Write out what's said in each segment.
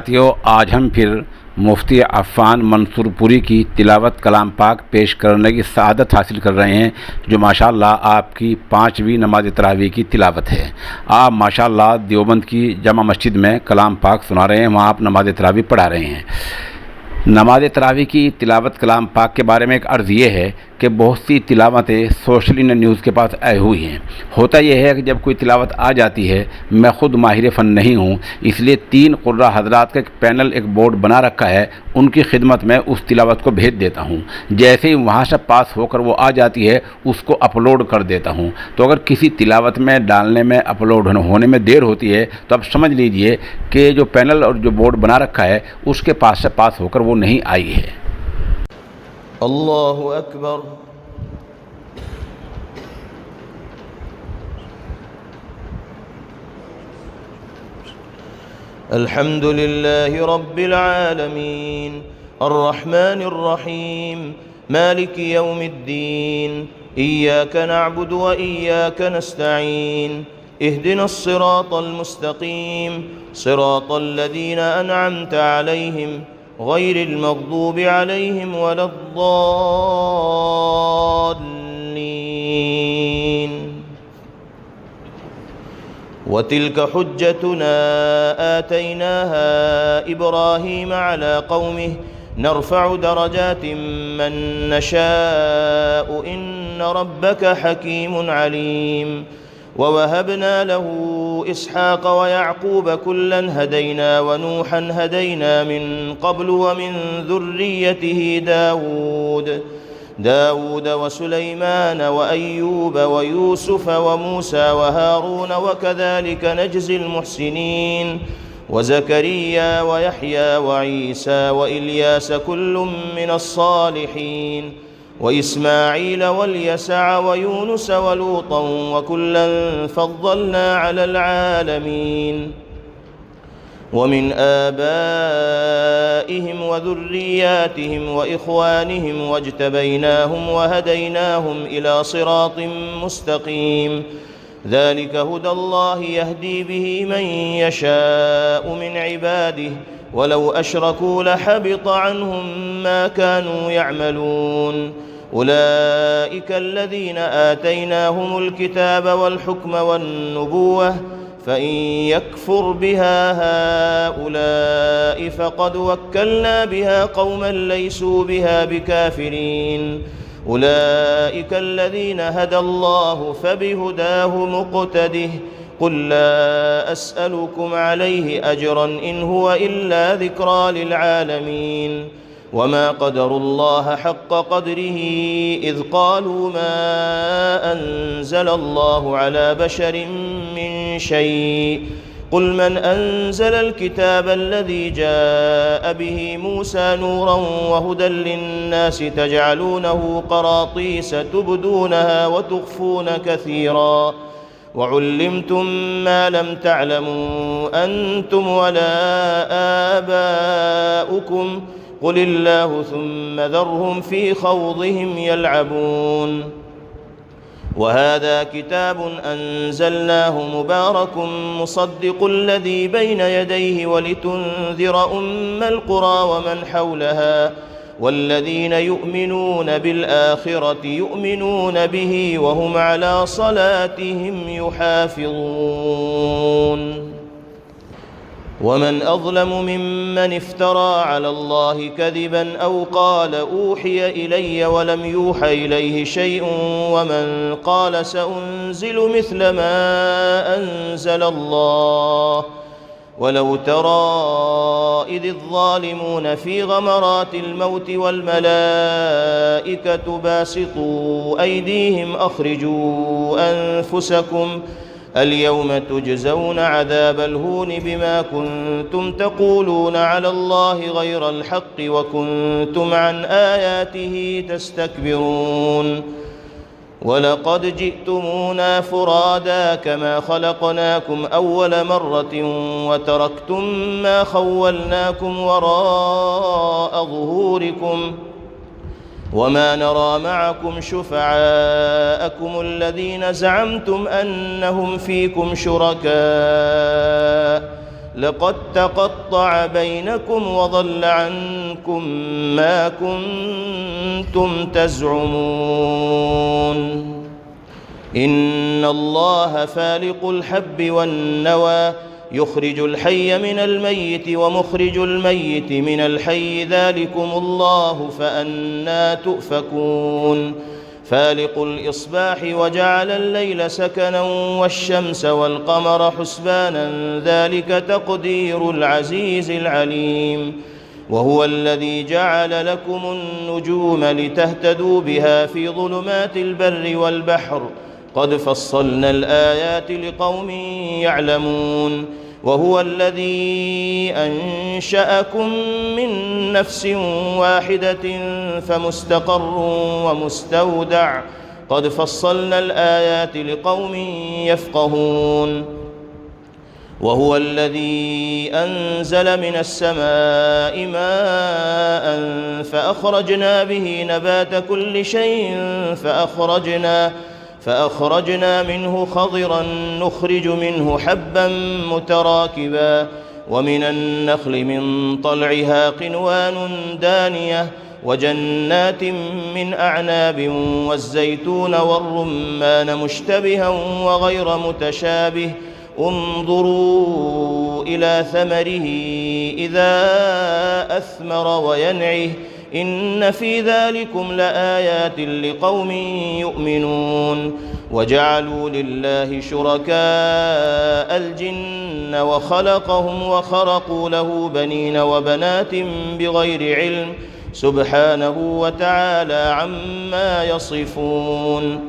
साथियों, आज हम फिर मुफ्ती अफ़ान मंसूरपुरी की तिलावत कलाम पाक पेश करने की सआदत हासिल कर रहे हैं, जो माशाअल्लाह आपकी 5वीं नमाज तरावी की तिलावत है। आप माशाअल्लाह देवबंद की जमा मस्जिद में कलाम पाक सुना रहे हैं, वहाँ आप नमाज तरावी पढ़ा रहे हैं। नमाज तरावी की तिलावत कलाम पाक के बारे में एक अर्ज़ ये है कि बहुत सी तिलावतें सोशल न्यूज़ के पास आई हुई हैं। होता यह है कि जब कोई तिलावत आ जाती है, मैं ख़ुद माहिर फ़न नहीं हूँ, इसलिए 3 क़ुर्रा हज़रात का एक पैनल, एक बोर्ड बना रखा है, उनकी खिदमत में उस तिलावत को भेज देता हूँ। जैसे ही वहाँ से पास होकर वो आ जाती है, उसको अपलोड कर देता हूँ। तो अगर किसी तिलावत में डालने में, अपलोड होने में देर होती है, तो आप समझ लीजिए कि जो पैनल और जो बोर्ड बना रखा है, उसके पास से पास होकर वो नहीं आई है। अल्लाहु अकबर। अल्हम्दुलिल्लाहि रब्बिल आलमीन अर्रहमानिर रहीम मालिकि यौमिद्दीन इय्याक नअबुदु व इय्याक नस्तईन इहदिनस सिरातल मुस्तकीम सिरातल लज़ीना अनअमता अलैहिम गैरिल मग़दूबि अलैहिम वलद्दाल्लीन। वतिल्क हुज्जतुना आतैनाहा इब्राहीम अला कौमिहि नरफ़उ दरजातिन मन नशाअउ इन्न रब्बक हकीमुन अलीम। ववहबना लहू इसहाक़ व याक़ूब कुल्लन हदैना व नूहन हदैना मिन क़ब्लु व मिन ज़ुर्रिय्यतिही दाऊद व सुलैमान व अय्यूब व यूसुफ व मूसा व हारून व कज़ालिक नजज़िल मुहसिनीन। व ज़करिया व यहया व ईसा व इल्यास कुल्लुम मिनस सालिहीन। व इस्माईल वल्यसअ व यूनुस व लूतन व कुल्लन फ़द्दलना अलल आलमीन। व मिन आबाइहिम व ज़ुर्रिय्यातिहिम व इख़्वानिहिम वज्तबैनाहुम व हदैनाहुम इला सिरातिन मुस्तक़ीम। ज़ालिक हुदल्लाहि यहदी बिही मन यशाअउ मिन इबादिहि वलौ अशरकू लहबित अन्हुम मा कानू यअमलून। उलाइक अल्लज़ीना आतैनाहुमुल किताब वल हुक्म वन नुबुव्वह फ़इन यकफ़ुर बिहा हाउलाइ फ़क़द वक्कलना बिहा क़ौमन लैसू बिहा बिकाफ़िरीन। उलाइक अल्लज़ीना हदल्लाहु फ़बिहुदाहु मुक़्तदिह। क़ुल ला अस्अलुकुम अलैहि अजरन इन हुव इल्ला ज़िक्रा लिलआलमीन। वमा क़दरुल्लाह हक़्क़ क़द्रिही इज़ क़ालू मा अन्ज़लल्लाहु अला बशरिन मिन शै'इन। क़ुल मन अन्ज़लल किताब अल्लज़ी जाअ बिही मूसा नूरन व हुदन लिन्नासि तजअलूनहु क़रातीस तुबदूनहा व तुख़्फ़ून कसीरा वउल्लिमतुम मा लम तअलमू अंतुम वला आबाउकुम क़ुलिल्लाहु सुम्मा ज़रहुम फ़ी ख़ौज़िहिम यलअबून। वहाज़ा किताबुन अंज़लनाहु मुबारकुम मुसद्दिक़ुल लज़ी बैन यदैहि वलितुन्ज़िर उम्मल क़ुरा वमन हौलहा वल्लज़ीन युमिनून बिलआखिरति युमिनून बिही वहुम अला सलातिहिम युहाफ़िज़ून। वमन अज़लमु मिम्मन इफ्तरा अलल्लाहि कज़िबन औ क़ाल ऊहिय इलय्य वलम यूहा इलैहि शै'उन वमन क़ाल सउन्ज़िलु मिस्ल मा अंज़लल्लाह। वलौ तरा इज़ ज़ालिमून फ़ी ग़मरातिल मौति वल मलाइकतु बासितू ऐदीहिम अख़्रिजू अन्फुसकुम अल-यौम तुजज़ौन अज़ाबल हून बिमा कुन्तुम तक़ूलून अलल्लाहि ग़ैरल हक़्क़ि व कुन्तुम अन आयातिही तस्तकबिरून। वलक़द जि'तुमूना फ़ुरादा कमा ख़लक़नाकुम अव्वल मर्रतिन व तरक्तुम मा ख़व्वलनाकुम वराअ ज़ुहूरिकुम वमा नरा मअकुम शुफ़अाअकुम अल्लज़ीना ज़अमतुम अन्नहुम फ़ीकुम शुरका لقد تقطع بينكم وضل عنكم ما كنتم تزعمون إن الله فالق الحب والنوى يخرج الحي من الميت ومخرج الميت من الحي ذلكم الله فأنى تؤفكون فالق الإصباح وجعل الليل سكنا والشمس والقمر حسبانا ذلك تقدير العزيز العليم وهو الذي جعل لكم النجوم لتهتدوا بها في ظلمات البر والبحر قد فصلنا الآيات لقوم يعلمون وهو الذي أنشأكم من نفس واحدة فمستقر ومستودع قد فصلنا الآيات لقوم يفقهون وهو الذي أنزل من السماء ماء فأخرجنا به نبات كل شيء فأخرجنا منه خضرا نخرج منه حبا متراكبا ومن النخل من طلعها قنوان دانية وجنات من أعناب والزيتون والرمان مشتبها وغير متشابه انظروا إلى ثمره إذا أثمر وينعه إن في ذلكم لآيات لقوم يؤمنون وجعلوا لله شركاء الجن وخلقهم وخرقوا له بنين وبنات بغير علم سبحانه وتعالى عما يصفون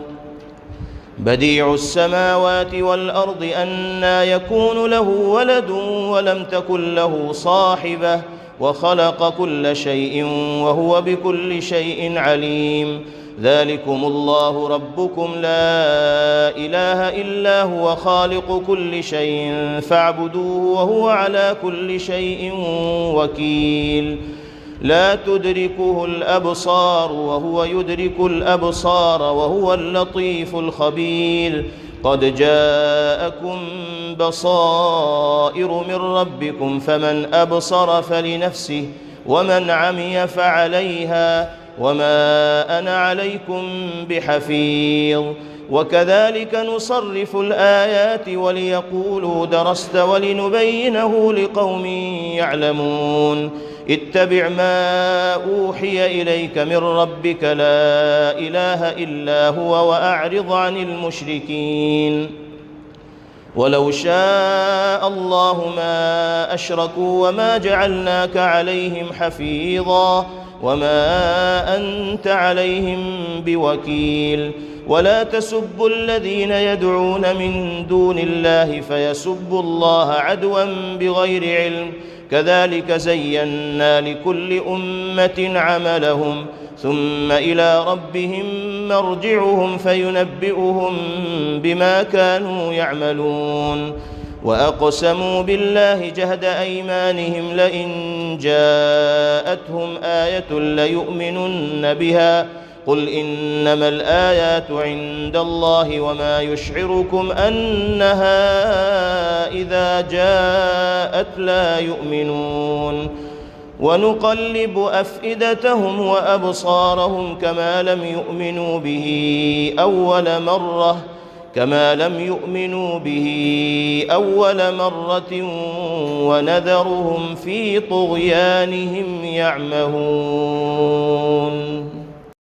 بديع السماوات والأرض أنى يكون له ولد ولم تكن له صاحبة وخلق كل شيء وهو بكل شيء عليم ذلكم الله ربكم لا إله إلا هو خالق كل شيء فاعبدوه وهو على كل شيء وكيل لا تدركه الأبصار وهو يدرك الأبصار وهو اللطيف الخبير قد جاءكم بصائر من ربكم فمن أبصر فلنفسه ومن عمي فعليها وما أنا عليكم بحفيظ وكذلك نصرف الآيات وليقولوا درست ولنبينه لقوم يعلمون اتبع ما أوحي إليك من ربك لا إله إلا هو وأعرض عن المشركين ولو شاء الله ما أشركوا وما جعلناك عليهم حفيظا وما أنت عليهم بوكيل ولا تسبوا الذين يدعون من دون الله فيسبوا الله عدوا بغير علم كذلك زينا لكل أمة عملهم ثم إلى ربهم مرجعهم فينبئهم بما كانوا يعملون وأقسموا بالله جهد أيمانهم لئن جاءتهم آية ليؤمنن بها قل إنما الآيات عند الله وما يشعركم أنها إذا جاءت لا يؤمنون ونقلب أفئدتهم وأبصارهم كما لم يؤمنوا به أول مرة ونذرهم في طغيانهم يعمهون